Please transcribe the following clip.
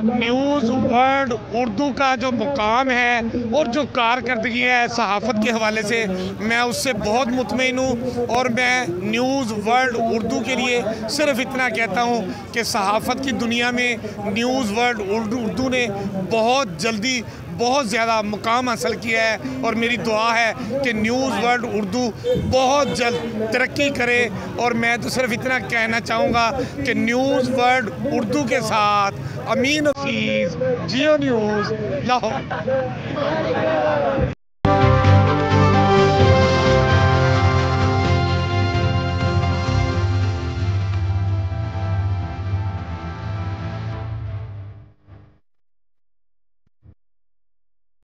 News world Urdu का जो मुकाम है और जो कारकर्दगी है सहाफ़त के हवाले से, मैं उससे बहुत मुतमईन हूँ। और मैं न्यूज़ वर्ल्ड उर्दू के लिए सिर्फ़ इतना कहता हूँ कि सहाफ़त की दुनिया में न्यूज़ वर्ल्ड उर्दू ने बहुत जल्दी बहुत ज़्यादा मुकाम हासिल किया है। और मेरी दुआ है कि न्यूज़ वर्ल्ड उर्दू बहुत जल्द तरक्की करे। और मैं तो सिर्फ इतना कहना चाहूँगा कि न्यूज़ वर्ल्ड उर्दू के साथ अमीन हफीज़, जियो न्यूज़, लाहौर।